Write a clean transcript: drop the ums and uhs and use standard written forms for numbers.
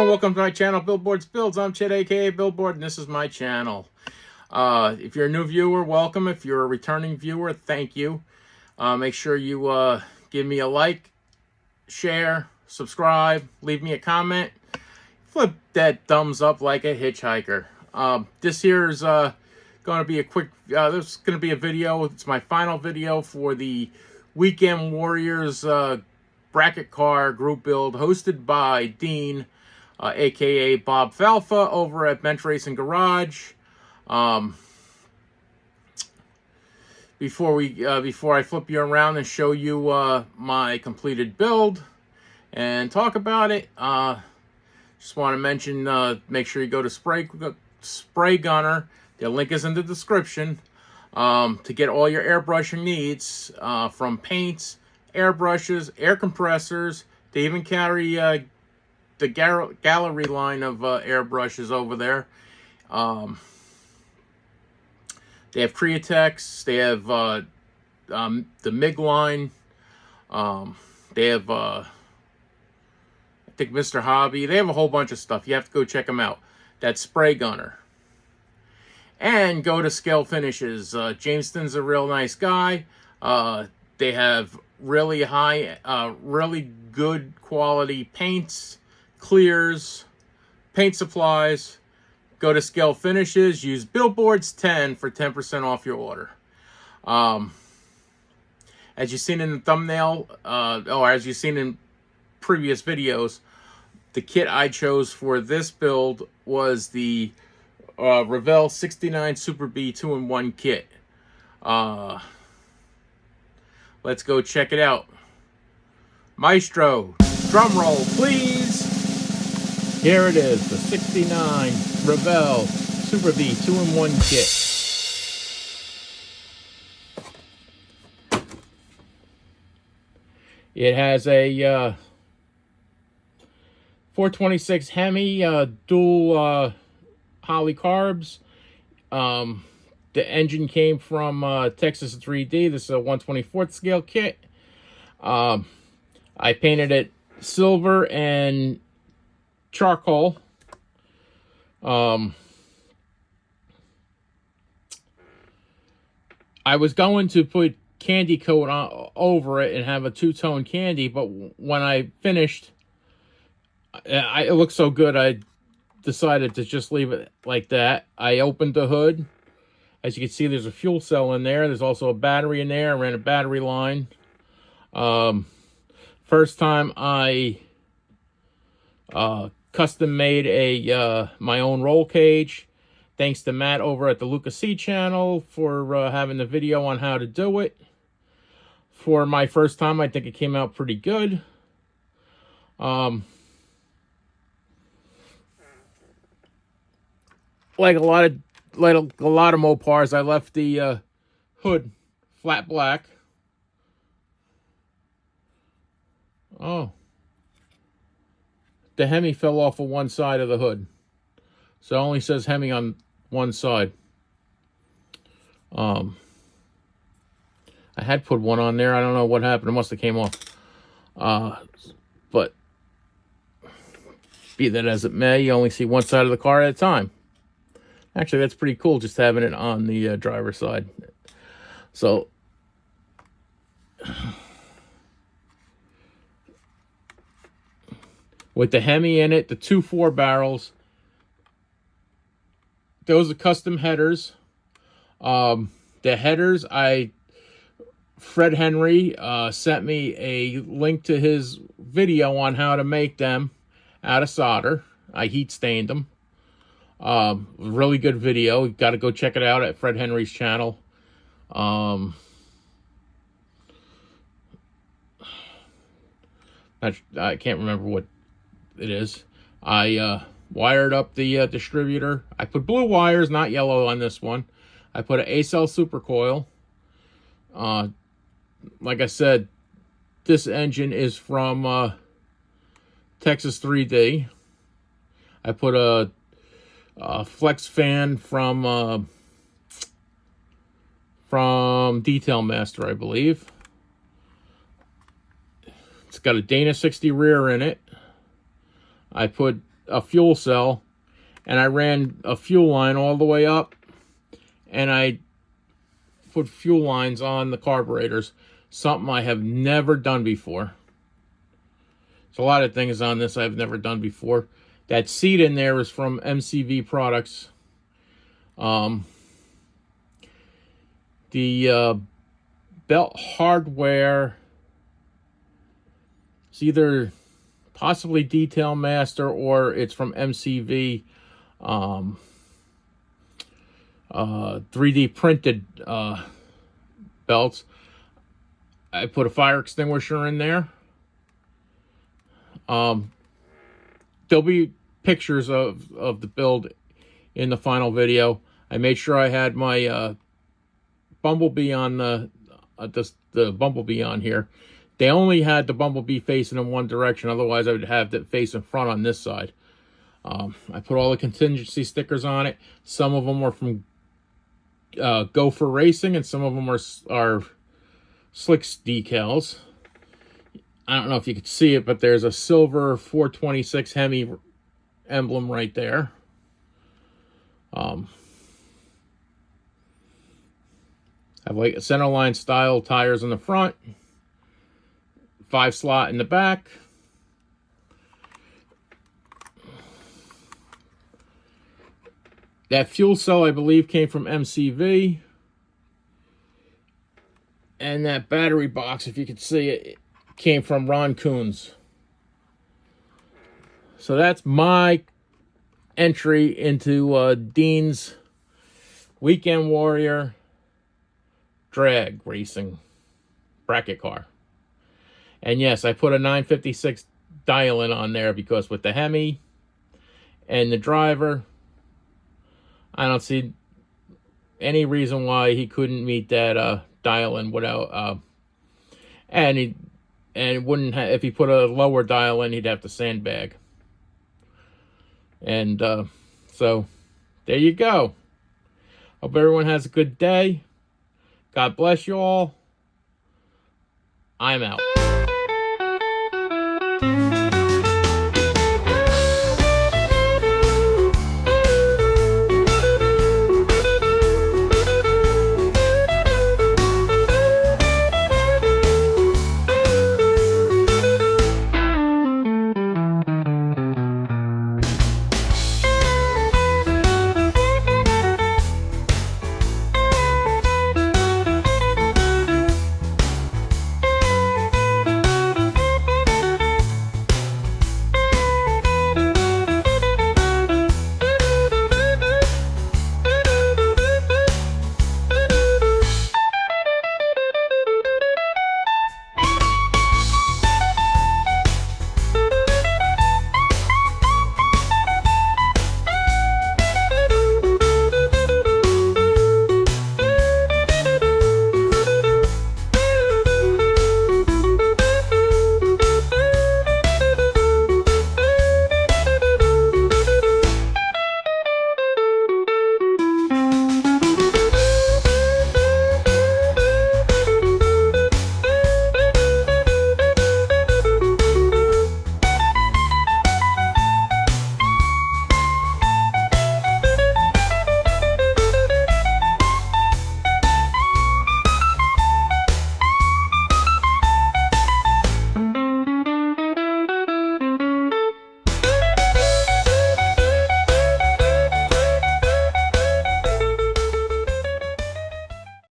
welcome to my channel, Billboard's Builds. I'm Chet, aka Billboard, and this is my channel. If you're a new viewer, welcome. If you're a returning viewer, thank you. Make sure you give me a like, share, subscribe, leave me a comment. Flip that thumbs up like a hitchhiker. This here is going to be a quick, this is going to be a video. It's my final video for the Weekend Warriors bracket car group build hosted by Dean, aka Bob Falfa, over at Bench Racing Garage. Before I flip you around and show you my completed build and talk about it, just want to mention, make sure you go to Spray Gunner. The link is in the description, to get all your airbrushing needs, from paints, airbrushes, air compressors. They even carry the gallery line of airbrushes over there. They have Createx. They have the MIG line. They have I think Mr. Hobby. They have a whole bunch of stuff. You have to go check them out. That's Spray Gunner. And go to Scale Finishes. Jameston's a real nice guy. They have really high, really good quality paints, clears, paint supplies. Go to Scale Finishes. Use Billboards 10 for 10% off your order. As you've seen in the thumbnail, or as you've seen in previous videos, the kit I chose for this build was the Revell 69 Super B 2-in-1 kit. Let's go check it out. Maestro, drum roll, please. Here it is, the 69 Revell Super B 2-in-1 kit. It has a 426 Hemi dual Holley carbs. The engine came from Texas 3D. This is a 1/24th scale kit. I painted it silver and charcoal. I was going to put candy coat on over it and have a two-tone candy, but when I finished, it looked so good I decided to just leave it like that. I opened the hood. As you can see, there's a fuel cell in there. There's also a battery in there. I ran a battery line. First time I custom made a my own roll cage. Thanks to Matt over at the Lucas C channel for having the video on how to do it. For my first time, I think it came out pretty good. Like a lot of Mopars, I left the hood flat black. Oh. The Hemi fell off of one side of the hood. So it only says Hemi on one side. I had put one on there. I don't know what happened. It must have came off. But be that as it may, you only see one side of the car at a time. Actually, that's pretty cool, just having it on the driver's side. So, with the Hemi in it, the 2 4-barrels, those are custom headers. The headers, Fred Henry sent me a link to his video on how to make them out of solder. I heat stained them. Really good video. You got to go check it out at Fred Henry's channel. I can't remember what it is. I wired up the distributor. I put blue wires, not yellow on this one. I put an A-cell supercoil. Like I said, this engine is from Texas 3D. I put a flex fan from Detail Master, I believe. It's got a Dana 60 rear in it. I put a fuel cell, and I ran a fuel line all the way up, and I put fuel lines on the carburetors, something I have never done before. There's a lot of things on this I've never done before. That seat in there is from MCV Products. The belt hardware, it's either possibly Detail Master or it's from MCV. 3D printed belts. I put a fire extinguisher in there. There'll be pictures of the build in the final video. I made sure I had my Bumblebee on the Bumblebee on here. They only had the Bumblebee facing in one direction, otherwise I would have it facing front on this side. I put all the contingency stickers on it. Some of them are from Gopher Racing, and some of them are Slicks decals. I don't know if you could see it, but there's a silver 426 Hemi emblem right there. Have like a centerline style tires in the front, 5 slot in the back. That fuel cell, I believe, came from MCV. And that battery box, if you could see it, came from Ron Coons. So that's my entry into Dean's Weekend Warrior drag racing bracket car. And yes, I put a 956 dial-in on there because with the Hemi and the driver, I don't see any reason why he couldn't meet that dial-in without and it wouldn't have, if he put a lower dial-in, he'd have to sandbag. And so there you go. Hope everyone has a good day. God bless you all. I'm out.